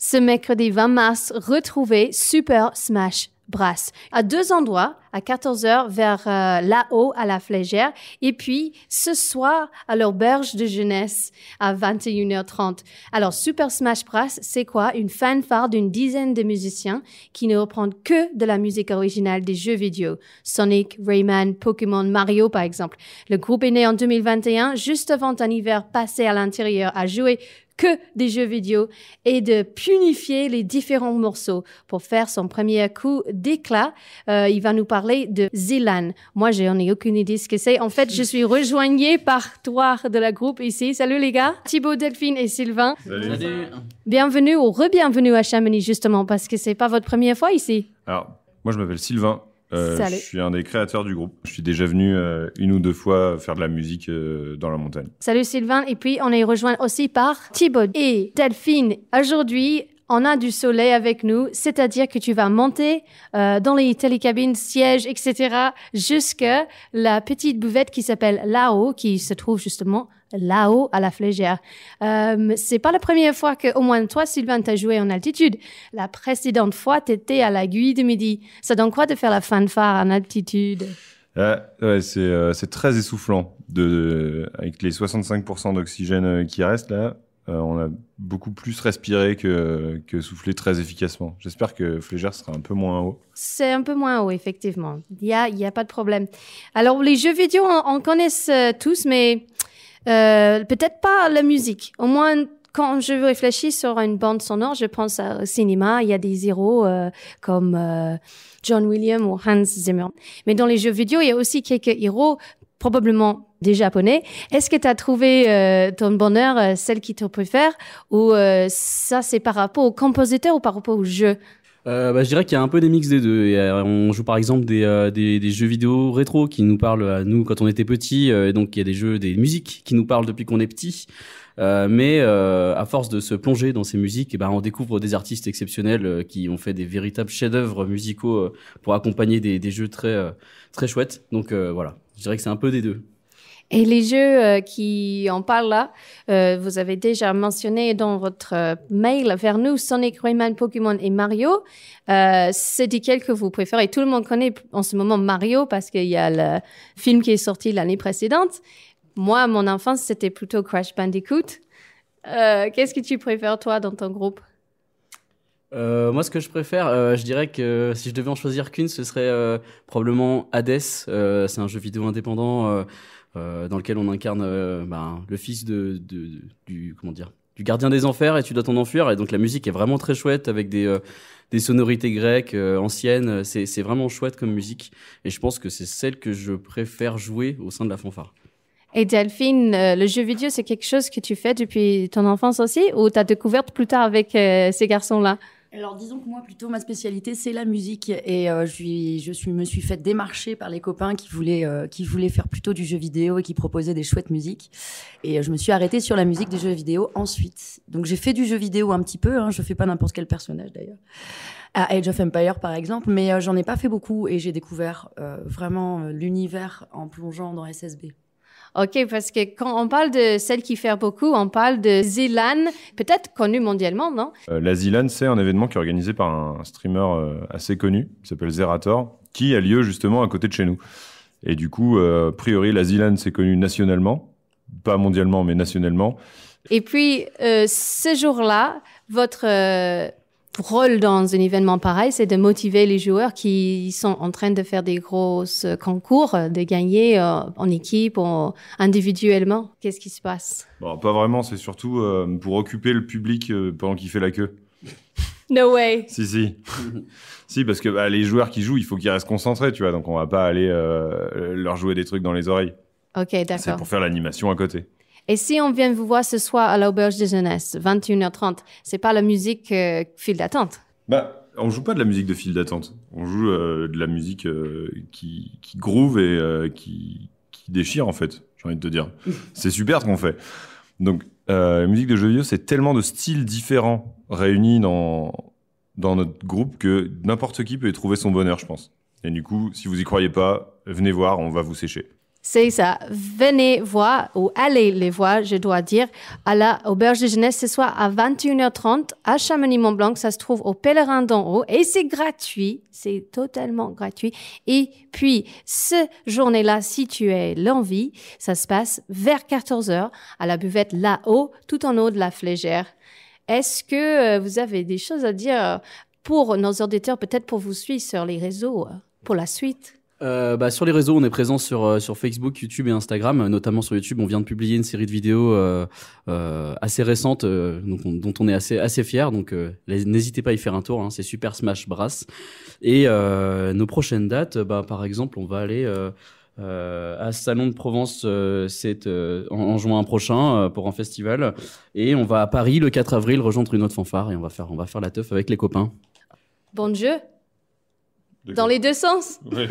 Ce mercredi 20 mars, retrouvez Super Smash Bros. À 2 endroits, à 14h vers là-haut à la Flégère et puis ce soir à l'auberge de jeunesse à 21h30. Alors Super Smash Bros, c'est quoi? Une fanfare d'une dizaine de musiciens qui ne reprennent que de la musique originale des jeux vidéo. Sonic, Rayman, Pokémon, Mario par exemple. Le groupe est né en 2021, juste avant un hiver passé à l'intérieur à jouer que des jeux vidéo et de punifier les différents morceaux pour faire son premier coup d'éclat. Il va nous parler de Zilan. Moi, j'en ai aucune idée ce que c'est. En fait, je suis rejoignée par trois de la groupe ici. Salut les gars. Thibaut, Delphine et Sylvain. Salut. Bienvenue ou re-bienvenue à Chamonix justement parce que c'est pas votre première fois ici. Alors, moi je m'appelle Sylvain. Salut. Je suis un des créateurs du groupe. Je suis déjà venu une ou deux fois faire de la musique dans la montagne. Salut Sylvain. Et puis, on est rejoint aussi par Thibaut et Delphine. Aujourd'hui, on a du soleil avec nous, c'est-à-dire que tu vas monter dans les télécabines, sièges, etc. jusqu'à la petite buvette qui s'appelle là-haut, qui se trouve justement là-haut à la Flégère. C'est pas la première fois que, au moins toi, Sylvain, t'as joué en altitude. La précédente fois, t'étais à l'Aiguille de Midi. Ça donne quoi de faire la fanfare en altitude? Ouais, c'est très essoufflant. Avec les 65% d'oxygène qui restent là, on a beaucoup plus respiré que soufflé très efficacement. J'espère que Flégère sera un peu moins haut. C'est un peu moins haut, effectivement. Il y a pas de problème. Alors, les jeux vidéo, on connaît tous, mais peut-être pas la musique. Au moins, quand je réfléchis sur une bande sonore, je pense au cinéma. Il y a des héros comme John Williams ou Hans Zimmer. Mais dans les jeux vidéo, il y a aussi quelques héros, probablement des Japonais. Est-ce que tu as trouvé ton bonheur, celle qui te préfère, ou ça, c'est par rapport au compositeur ou par rapport au jeu? Je dirais qu'il y a un peu des mix des deux. On joue par exemple des jeux vidéo rétro qui nous parlent à nous quand on était petits. Donc il y a des musiques qui nous parlent depuis qu'on est petit. Mais à force de se plonger dans ces musiques, on découvre des artistes exceptionnels qui ont fait des véritables chefs-d'œuvre musicaux pour accompagner des jeux très très chouettes. Donc voilà, je dirais que c'est un peu des deux. Et les jeux qui en parlent là, vous avez déjà mentionné dans votre mail vers nous Sonic, Rayman, Pokémon et Mario. C'est desquels que vous préférez? Tout le monde connaît en ce moment Mario parce qu'il y a le film qui est sorti l'année précédente. Moi, mon enfance, c'était plutôt Crash Bandicoot. Qu'est-ce que tu préfères, toi, dans ton groupe? Moi, ce que je préfère, je dirais que si je devais en choisir qu'une, ce serait probablement Hades. C'est un jeu vidéo indépendant dans lequel on incarne le fils du gardien des enfers et tu dois t'en enfuir. Et donc la musique est vraiment très chouette avec des sonorités grecques anciennes. C'est vraiment chouette comme musique. Et je pense que c'est celle que je préfère jouer au sein de la fanfare. Et Delphine, le jeu vidéo, c'est quelque chose que tu fais depuis ton enfance aussi ou tu as découvert plus tard avec ces garçons-là? Alors disons que moi plutôt ma spécialité c'est la musique et me suis fait démarcher par les copains qui voulaient faire plutôt du jeu vidéo et qui proposaient des chouettes musiques et je me suis arrêtée sur la musique des jeux vidéo ensuite. Donc j'ai fait du jeu vidéo un petit peu, je fais pas n'importe quel personnage d'ailleurs. À Age of Empires par exemple, mais j'en ai pas fait beaucoup et j'ai découvert vraiment l'univers en plongeant dans SSB. OK, parce que quand on parle de celle qui fait beaucoup, on parle de Zilan, peut-être connue mondialement, non? La Zilan, c'est un événement qui est organisé par un streamer assez connu, qui s'appelle Zerator, qui a lieu justement à côté de chez nous. Et du coup, a priori, la Zilan, c'est connu nationalement, pas mondialement, mais nationalement. Et puis, ce jour-là, votre rôle dans un événement pareil, c'est de motiver les joueurs qui sont en train de faire des gros concours, de gagner en équipe ou individuellement. Qu'est-ce qui se passe? Bon, pas vraiment, c'est surtout pour occuper le public pendant qu'il fait la queue. No way. Si. Si, parce que les joueurs qui jouent, il faut qu'ils restent concentrés, tu vois, donc on va pas aller leur jouer des trucs dans les oreilles. OK, d'accord. C'est pour faire l'animation à côté. Et si on vient vous voir ce soir à l'auberge de jeunesse, 21h30, c'est pas la musique file d'attente? On joue pas de la musique de file d'attente. On joue de la musique qui groove et qui déchire, en fait, j'ai envie de te dire. C'est super ce qu'on fait. Donc, la musique de jeux vidéo, c'est tellement de styles différents réunis dans notre groupe que n'importe qui peut y trouver son bonheur, je pense. Et du coup, si vous y croyez pas, venez voir, on va vous sécher. C'est ça. Venez voir, ou allez les voir, je dois dire, à la Auberge de Jeunesse ce soir à 21h30 à Chamonix-Mont-Blanc. Ça se trouve au Pèlerin d'en haut et c'est gratuit. C'est totalement gratuit. Et puis, ce journée-là, si tu as l'envie, ça se passe vers 14h à la buvette là-haut, tout en haut de la Flégère. Est-ce que vous avez des choses à dire pour nos auditeurs, peut-être pour vous suivre sur les réseaux pour la suite? Sur les réseaux, on est présent sur Facebook, YouTube et Instagram. Notamment sur YouTube, on vient de publier une série de vidéos assez récentes, dont on est assez fiers. Donc, n'hésitez pas à y faire un tour. Hein, c'est Super Smash Brass. Et nos prochaines dates, par exemple, on va aller à Salon de Provence en juin prochain pour un festival. Et on va à Paris le 4 avril rejoindre une autre fanfare et on va faire la teuf avec les copains. Bon jeu. Dans les deux sens. Oui.